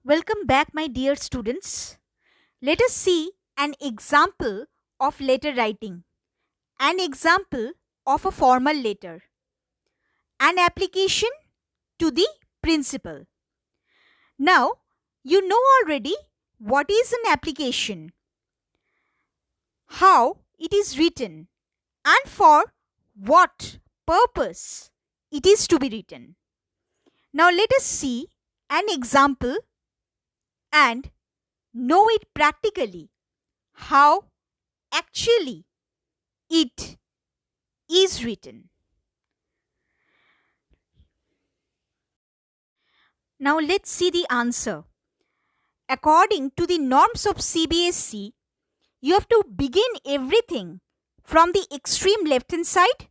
Welcome back, my dear students. Let us see an example of letter writing, an example of a formal letter, an application to the principal. Now, you know already what is an application, how it is written, and for what purpose it is to be written. Now, let us see an example and know it practically how actually it is written. Now let's see the answer. According to the norms of CBSE, you have to begin everything from the extreme left hand side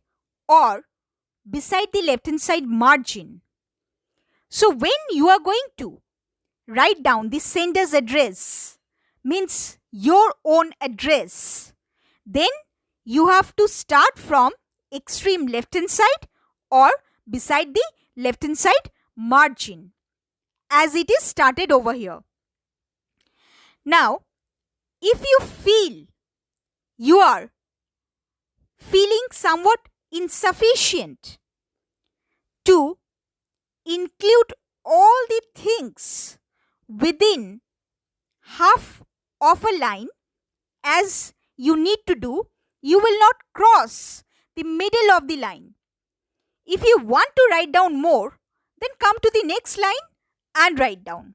or beside the left hand side margin. So when you are going to write down the sender's address, means your own address, then you have to start from extreme left hand side or beside the left hand side margin, as it is started over here. Now, if you feel you are feeling somewhat insufficient to include all the things within half of a line as you need to do, you will not cross the middle of the line. If you want to write down more, then come to the next line and write down.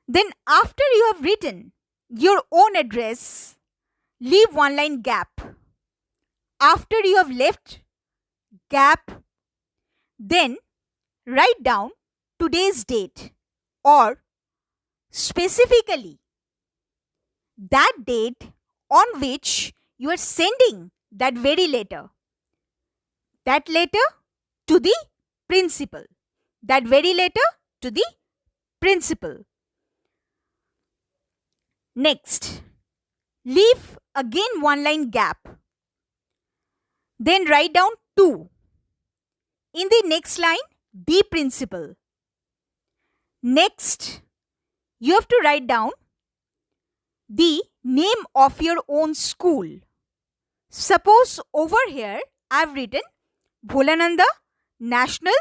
Then after you have written your own address, leave one line gap. After you have left gap, then write down today's date or specifically that date on which you are sending that very letter. That letter to the principal. That very letter to the principal. Next, leave again one line gap. Then write down 2. In the next line, the principal. Next, you have to write down the name of your own school. Suppose over here I have written Bholananda National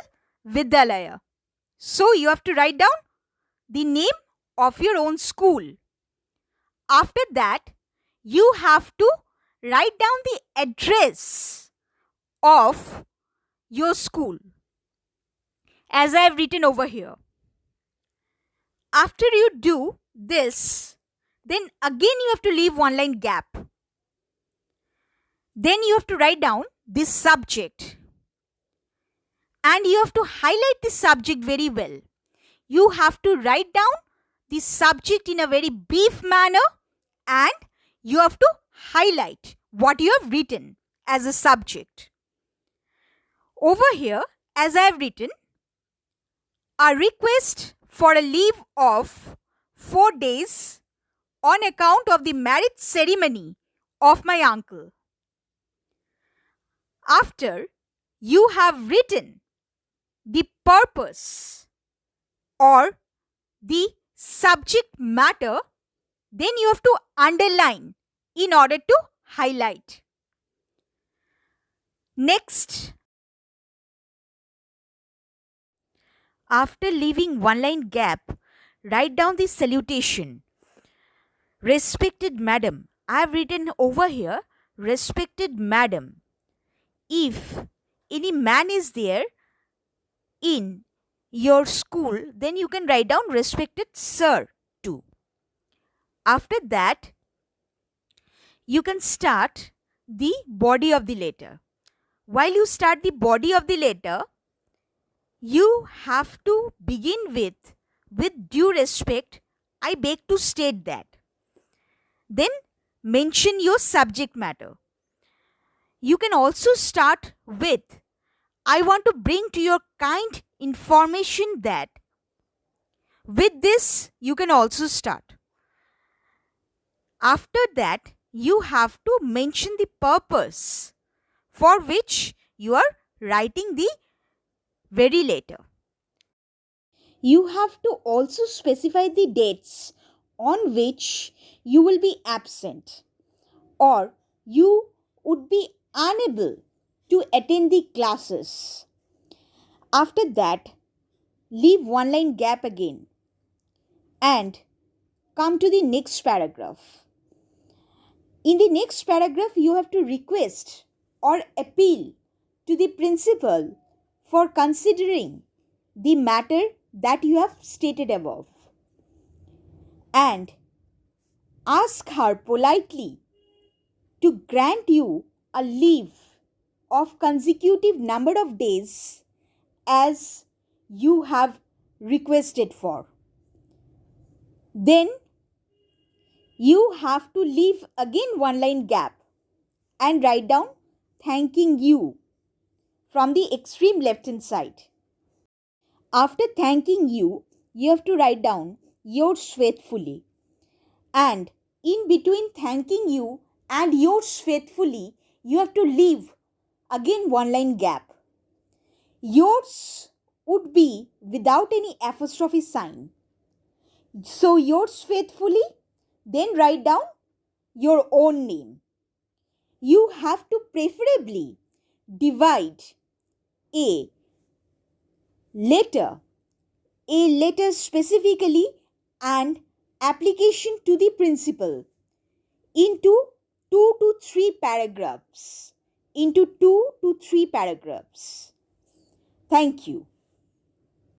Vidyalaya. So you have to write down the name of your own school. After that, you have to write down the address of your school, as I have written over here. After you do this, then again you have to leave one line gap. Then you have to write down this subject. And you have to highlight the subject very well. You have to write down the subject in a very brief manner and you have to highlight what you have written as a subject. Over here, as I have written, a request for a leave of 4 days on account of the marriage ceremony of my uncle. After you have written the purpose or the subject matter, then you have to underline in order to highlight. Next, after leaving one line gap, write down the salutation. Respected madam. I have written over here, respected madam. If any man is there in your school, then you can write down respected sir too. After that, you can start the body of the letter. While you start the body of the letter, you have to begin with due respect, I beg to state that. Then mention your subject matter. You can also start with, I want to bring to your kind information that. With this, you can also start. After that, you have to mention the purpose for which you are writing the very letter. You have to also specify the dates on which you will be absent or you would be unable to attend the classes. After that, leave one line gap again and come to the next paragraph. In the next paragraph, you have to request or appeal to the principal for considering the matter that you have stated above and ask her politely to grant you a leave of consecutive number of days as you have requested for. Then you have to leave again one line gap and write down thanking you from the extreme left hand side. After thanking you, you have to write down yours faithfully. And in between thanking you and yours faithfully, you have to leave again one line gap. Yours would be without any apostrophe sign. So yours faithfully, then write down your own name. You have to preferably divide a letter specifically and application to the principal into 2 to 3 paragraphs. Thank you.